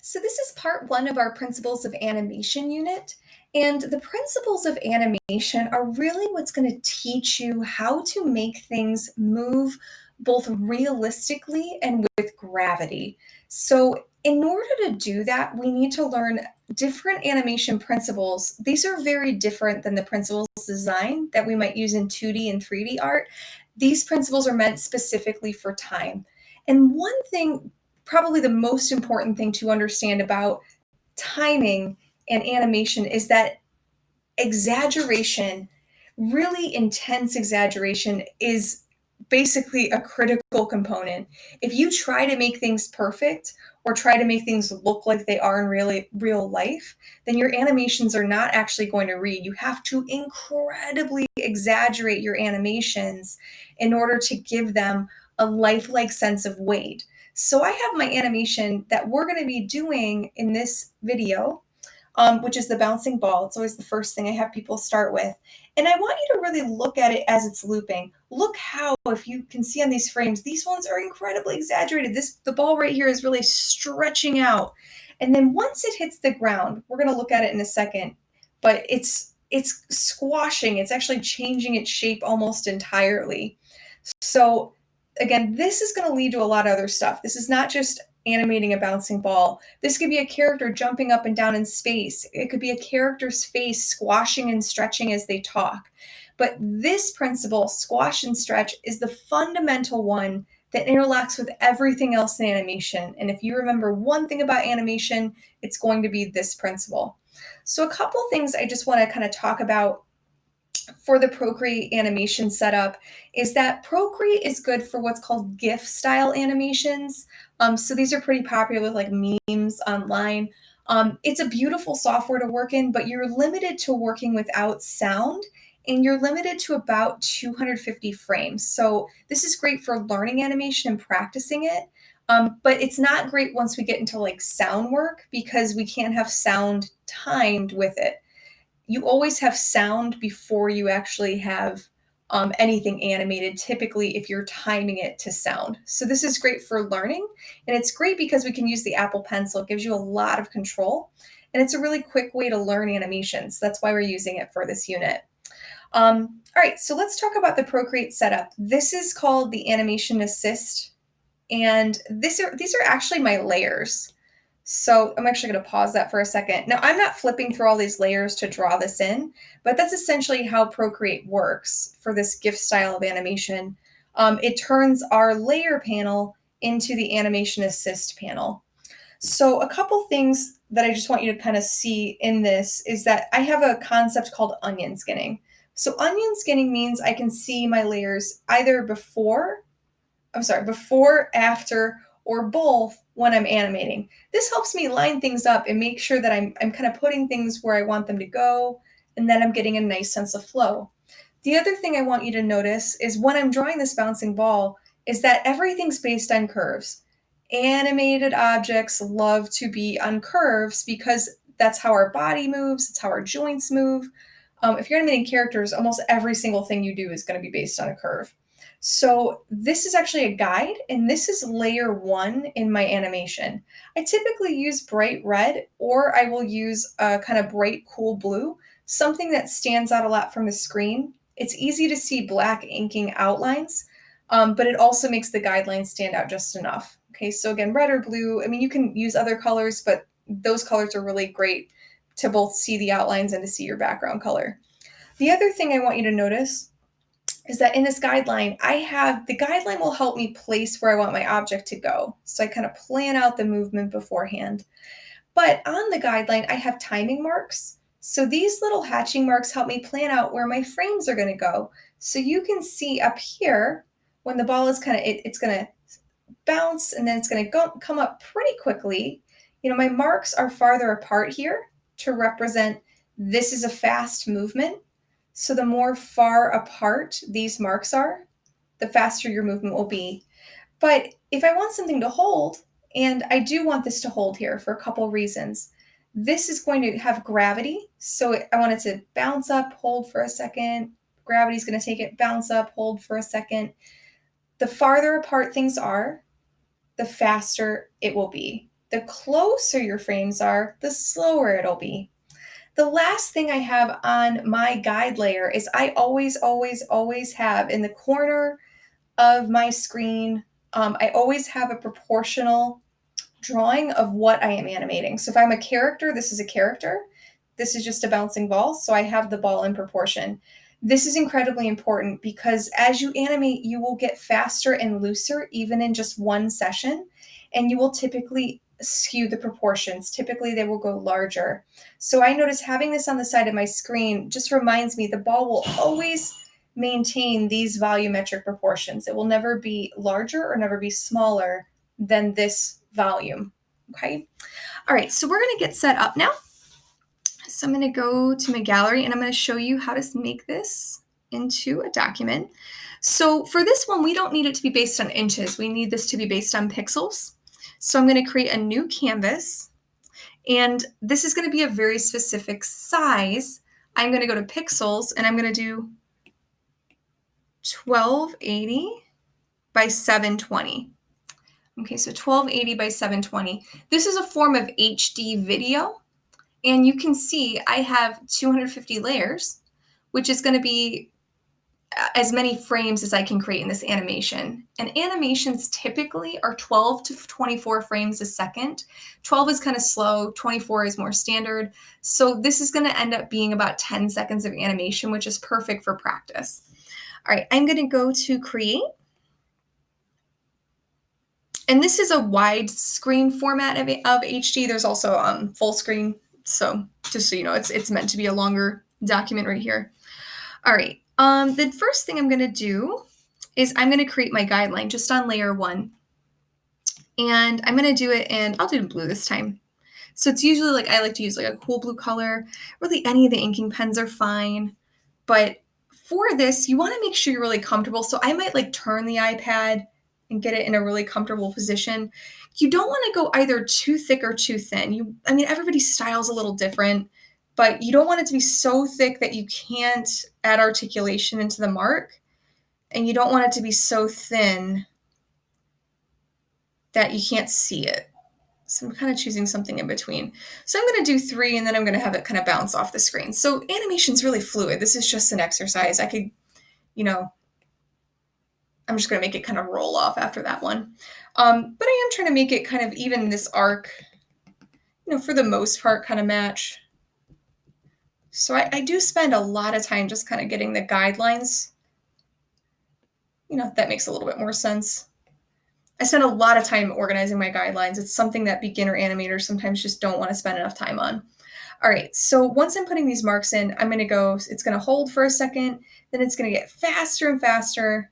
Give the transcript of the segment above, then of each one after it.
So, this is part one of our Principles of Animation unit. And the principles of animation are really what's going to teach you how to make things move both realistically and with gravity. So, in order to do that, we need to learn different animation principles. These are very different than the principles of design that we might use in 2D and 3D art. These principles are meant specifically for time. And one thing, probably the most important thing to understand about timing and animation is that exaggeration, really intense exaggeration, is basically a critical component. If you try to make things perfect or try to make things look like they are in really real life, then your animations are not actually going to read. You have to incredibly exaggerate your animations in order to give them a lifelike sense of weight. So I have my animation that we're going to be doing in this video, which is the bouncing ball. It's always the first thing I have people start with. And I want you to really look at it as it's looping. Look how, if you can see on these frames, these ones are incredibly exaggerated. The ball right here is really stretching out. And then once it hits the ground, we're going to look at it in a second, but it's squashing. It's actually changing its shape almost entirely. So again, this is going to lead to a lot of other stuff. This is not just animating a bouncing ball. This could be a character jumping up and down in space. It could be a character's face squashing and stretching as they talk. But this principle, squash and stretch, is the fundamental one that interlocks with everything else in animation. And if you remember one thing about animation, it's going to be this principle. So, a couple things I just want to kind of talk about for the Procreate animation setup is that Procreate is good for what's called GIF style animations. So these are pretty popular with like memes online. It's a beautiful software to work in, but you're limited to working without sound and you're limited to about 250 frames. So this is great for learning animation and practicing it. But it's not great once we get into like sound work because we can't have sound timed with it. You always have sound before you actually have anything animated, typically if you're timing it to sound. So this is great for learning, and it's great because we can use the Apple Pencil. It gives you a lot of control, and it's a really quick way to learn animations. That's why we're using it for this unit. All right, so let's talk about the Procreate setup. This is called the Animation Assist, and these are actually my layers. So I'm actually going to pause that for a second. Now, I'm not flipping through all these layers to draw this in, but that's essentially how Procreate works for this GIF style of animation. It turns our layer panel into the Animation Assist panel. So a couple things that I just want you to kind of see in this is that I have a concept called onion skinning. So onion skinning means I can see my layers either before, after, or both when I'm animating. This helps me line things up and make sure that I'm kind of putting things where I want them to go, and then I'm getting a nice sense of flow. The other thing I want you to notice is when I'm drawing this bouncing ball is that everything's based on curves. Animated objects love to be on curves because that's how our body moves, it's how our joints move. If you're animating characters, almost every single thing you do is going to be based on a curve. So this is actually a guide, and this is layer one in my animation. I typically use bright red, or I will use a kind of bright cool blue, something that stands out a lot from the screen. It's easy to see black inking outlines, but it also makes the guidelines stand out just enough. Okay, so again, red or blue, I mean, you can use other colors, but those colors are really great to both see the outlines and to see your background color. The other thing I want you to notice is that in this guideline, the guideline will help me place where I want my object to go. So I kind of plan out the movement beforehand. But on the guideline, I have timing marks. So these little hatching marks help me plan out where my frames are going to go. So you can see up here when the ball is it's going to bounce and then it's going to come up pretty quickly. My marks are farther apart here to represent this is a fast movement. So the more far apart these marks are, the faster your movement will be. But if I want something to hold, and I do want this to hold here for a couple reasons, this is going to have gravity. So I want it to bounce up, hold for a second. Gravity is going to take it, bounce up, hold for a second. The farther apart things are, the faster it will be. The closer your frames are, the slower it'll be. The last thing I have on my guide layer is I always, always, always have in the corner of my screen, I always have a proportional drawing of what I am animating. So if I'm a character, this is a character. This is just a bouncing ball, so I have the ball in proportion. This is incredibly important because as you animate, you will get faster and looser even in just one session, and you will typically skew the proportions. Typically, they will go larger. So I notice having this on the side of my screen just reminds me the ball will always maintain these volumetric proportions. It will never be larger or never be smaller than this volume. Okay. All right. So we're going to get set up now. So I'm going to go to my gallery and I'm going to show you how to make this into a document. So for this one, we don't need it to be based on inches. We need this to be based on pixels. So I'm going to create a new canvas, and this is going to be a very specific size. I'm going to go to pixels and I'm going to do 1280 by 720. Okay, so 1280 by 720. This is a form of HD video, and you can see I have 250 layers, which is going to be as many frames as I can create in this animation. And animations typically are 12 to 24 frames a second. 12 is kind of slow, 24 is more standard. So this is going to end up being about 10 seconds of animation, which is perfect for practice. All right, I'm going to go to create. And this is a widescreen format of HD. There's also full screen. So just so you know, it's meant to be a longer document right here. All right. The first thing I'm going to do is I'm going to create my guideline just on layer 1. And I'm going to do it in, I'll do it in blue this time. So it's usually like, I like to use like a cool blue color. Really any of the inking pens are fine. But for this, you want to make sure you're really comfortable. So I might like turn the iPad and get it in a really comfortable position. You don't want to go either too thick or too thin. I mean, everybody's style's a little different, but you don't want it to be so thick that you can't add articulation into the mark. And you don't want it to be so thin that you can't see it. So I'm kind of choosing something in between. So I'm going to do 3, and then I'm going to have it kind of bounce off the screen. So animation's really fluid. This is just an exercise. I could, I'm just going to make it kind of roll off after that one. But I am trying to make it kind of even this arc, for the most part, kind of match. So I do spend a lot of time just kind of getting the guidelines. That makes a little bit more sense. I spend a lot of time organizing my guidelines. It's something that beginner animators sometimes just don't want to spend enough time on. All right, so once I'm putting these marks in, I'm going to go, it's going to hold for a second, then it's going to get faster and faster.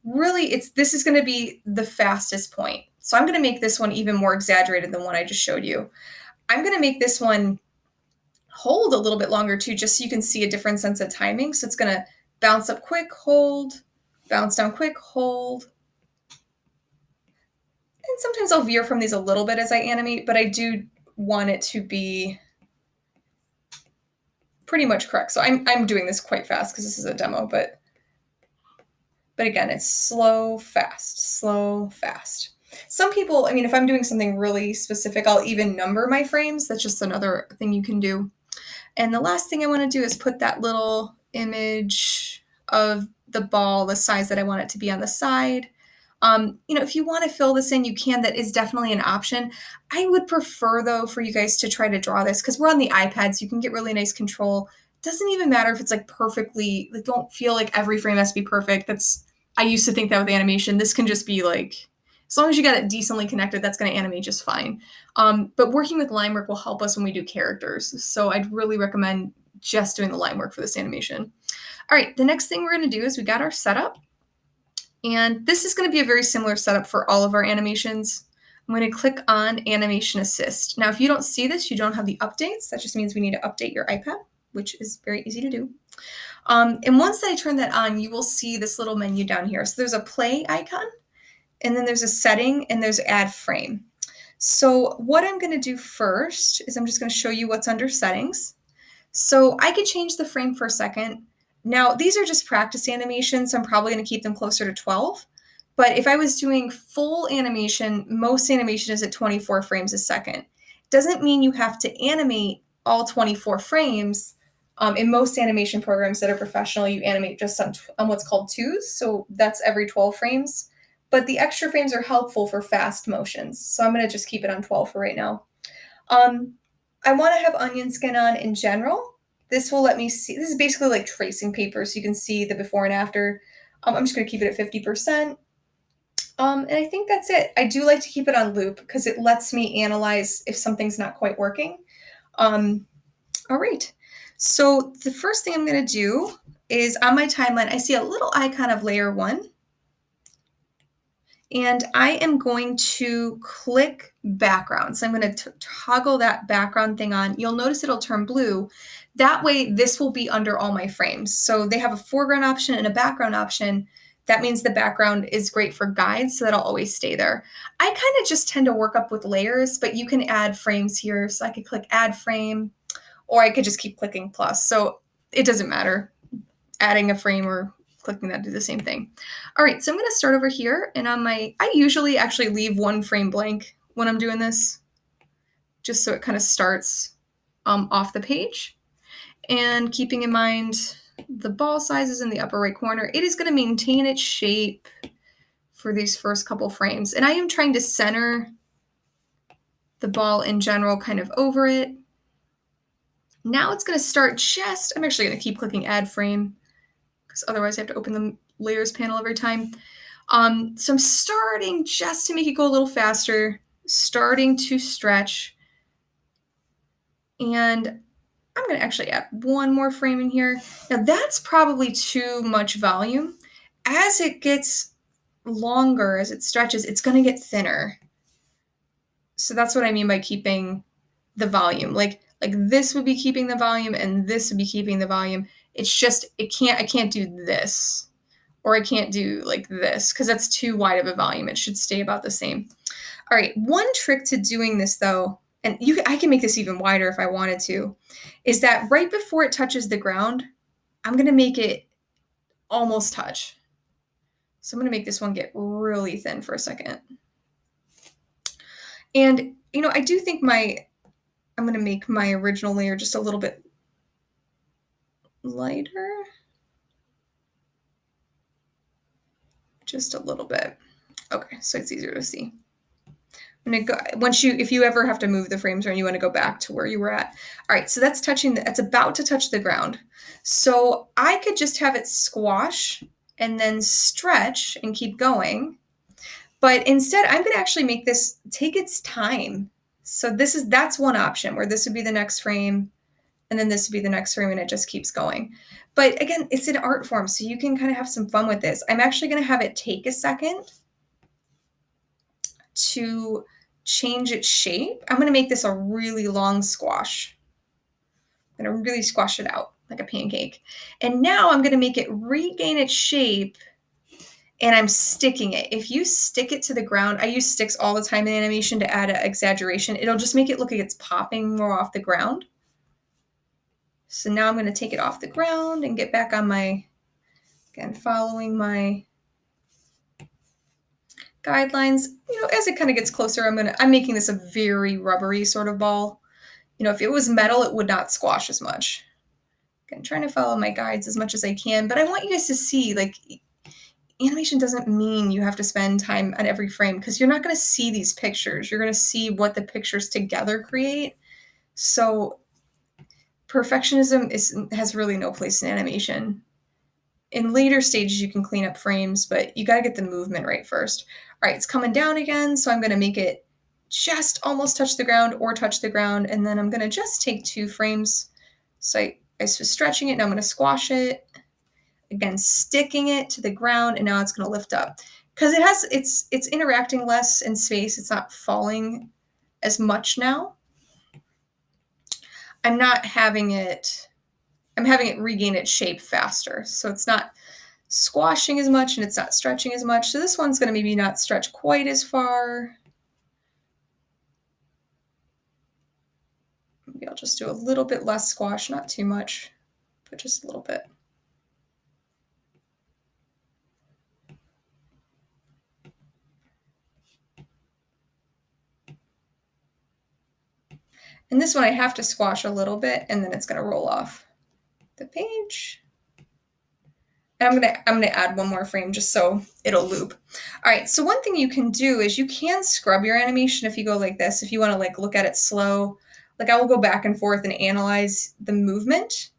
Really, this is going to be the fastest point. So I'm going to make this one even more exaggerated than what I just showed you. I'm going to make this one hold a little bit longer too, just so you can see a different sense of timing. So it's going to bounce up quick, hold, bounce down quick, hold. And sometimes I'll veer from these a little bit as I animate, but I do want it to be pretty much correct. So I'm doing this quite fast because this is a demo, but again, it's slow, fast, slow, fast. Some people, if I'm doing something really specific, I'll even number my frames. That's just another thing you can do. And the last thing I want to do is put that little image of the ball, the size that I want it to be on the side. If you want to fill this in, you can. That is definitely an option. I would prefer, though, for you guys to try to draw this because we're on the iPad, so you can get really nice control. It doesn't even matter if it's like perfectly, like don't feel like every frame has to be perfect. I used to think that with animation. This can just be like, as long as you got it decently connected, that's going to animate just fine. But working with line work will help us when we do characters. So I'd really recommend just doing the line work for this animation. All right, the next thing we're going to do is we got our setup. And this is going to be a very similar setup for all of our animations. I'm going to click on Animation Assist. Now, if you don't see this, you don't have the updates. That just means we need to update your iPad, which is very easy to do. And once I turn that on, you will see this little menu down here. So there's a play icon, and then there's a setting, and there's add frame. So what I'm going to do first is I'm just going to show you what's under settings. So I could change the frame for a second. Now, these are just practice animations, so I'm probably going to keep them closer to 12. But if I was doing full animation, most animation is at 24 frames a second. Doesn't mean you have to animate all 24 frames. In most animation programs that are professional, you animate just on what's called twos, so that's every 12 frames. But the extra frames are helpful for fast motions, so I'm going to just keep it on 12 for right now. I want to have onion skin on in general. This will let me see. This is basically like tracing paper, so you can see the before and after. I'm just going to keep it at 50%. And I think that's it. I do like to keep it on loop because it lets me analyze if something's not quite working. All right. So the first thing I'm going to do is on my timeline, I see a little icon of layer 1. And I am going to click background. So I'm going to toggle that background thing on. You'll notice it'll turn blue. That way, this will be under all my frames. So they have a foreground option and a background option. That means the background is great for guides, so that'll always stay there. I kind of just tend to work up with layers, but you can add frames here. So I could click add frame, or I could just keep clicking plus. So it doesn't matter adding a frame or clicking that do the same thing. All right, so I'm going to start over here, and on my, I usually actually leave one frame blank when I'm doing this, just so it kind of starts off the page. And keeping in mind the ball size is in the upper right corner, it is going to maintain its shape for these first couple frames. And I am trying to center the ball in general kind of over it. Now it's going to start just, I'm actually going to keep clicking add frame because otherwise I have to open the layers panel every time. So I'm starting just to make it go a little faster, starting to stretch. And I'm going to actually add one more frame in here. Now that's probably too much volume. As it gets longer, as it stretches, it's going to get thinner. So that's what I mean by keeping the volume. Like this would be keeping the volume and this would be keeping the volume. It's just, I can't do this. Or I can't do like this because that's too wide of a volume. It should stay about the same. All right, one trick to doing this though, and I can make this even wider if I wanted to, is that right before it touches the ground, I'm going to make it almost touch. So I'm going to make this one get really thin for a second. And, I do think I'm going to make my original layer just a little bit lighter. Just a little bit. Okay, so it's easier to see. I'm gonna go if you ever have to move the frames or you want to go back to where you were at. All right, so that's that's about to touch the ground. So I could just have it squash and then stretch and keep going. But instead, I'm gonna actually make this take its time. So that's one option where this would be the next frame, and then this would be the next frame, and it just keeps going. But again, it's an art form, so you can kind of have some fun with this. I'm actually gonna have it take a second to change its shape. I'm going to make this a really long squash. I'm going to really squash it out like a pancake. And now I'm going to make it regain its shape, and I'm sticking it. If you stick it to the ground, I use sticks all the time in animation to add an exaggeration. It'll just make it look like it's popping more off the ground. So now I'm going to take it off the ground and get back on again, following my guidelines. As it kind of gets closer, I'm making this a very rubbery sort of ball. If it was metal, it would not squash as much. I'm trying to follow my guides as much as I can, but I want you guys to see, like, animation doesn't mean you have to spend time on every frame because you're not going to see these pictures. You're going to see what the pictures together create. So perfectionism has really no place in animation. In later stages, you can clean up frames, but you got to get the movement right first. All right, it's coming down again, so I'm going to make it just almost touch the ground or touch the ground, and then I'm going to just take 2 frames. So I was stretching it, and I'm going to squash it. Again, sticking it to the ground, and now it's going to lift up. Because it's interacting less in space. It's not falling as much now. I'm having it regain its shape faster. So it's not squashing as much and it's not stretching as much. So this one's going to maybe not stretch quite as far. Maybe I'll just do a little bit less squash, not too much, but just a little bit. And this one I have to squash a little bit, and then it's going to roll off the page. And I'm gonna add one more frame just so it'll loop. All right, so one thing you can do is you can scrub your animation if you go like this. If you want to like look at it slow, like I will go back and forth and analyze the movement.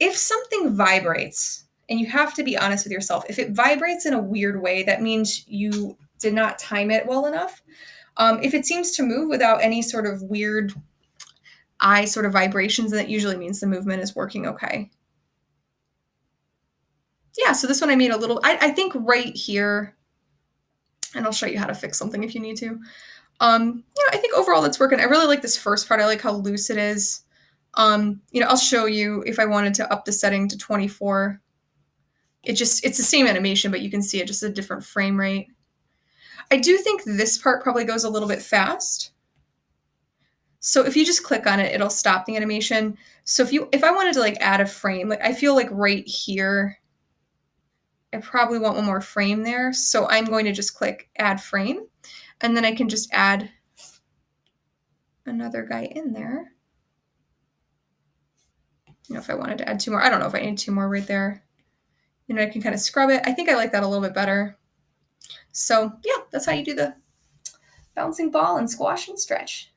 If something vibrates, and you have to be honest with yourself, if it vibrates in a weird way, that means you did not time it well enough. If it seems to move without any sort of weird eye sort of vibrations, that usually means the movement is working okay. Yeah, so this one I made a little, I think right here, and I'll show you how to fix something if you need to. I think overall that's working. I really like this first part. I like how loose it is. I'll show you if I wanted to up the setting to 24. It's the same animation, but you can see it just a different frame rate. I do think this part probably goes a little bit fast. So if you just click on it, it'll stop the animation. So if I wanted to like add a frame, like I feel like right here, I probably want one more frame there. So I'm going to just click add frame, and then I can just add another guy in there. If I wanted to add two more, I don't know if I need two more right there. I can kind of scrub it. I think I like that a little bit better. So yeah, that's how you do the bouncing ball and squash and stretch.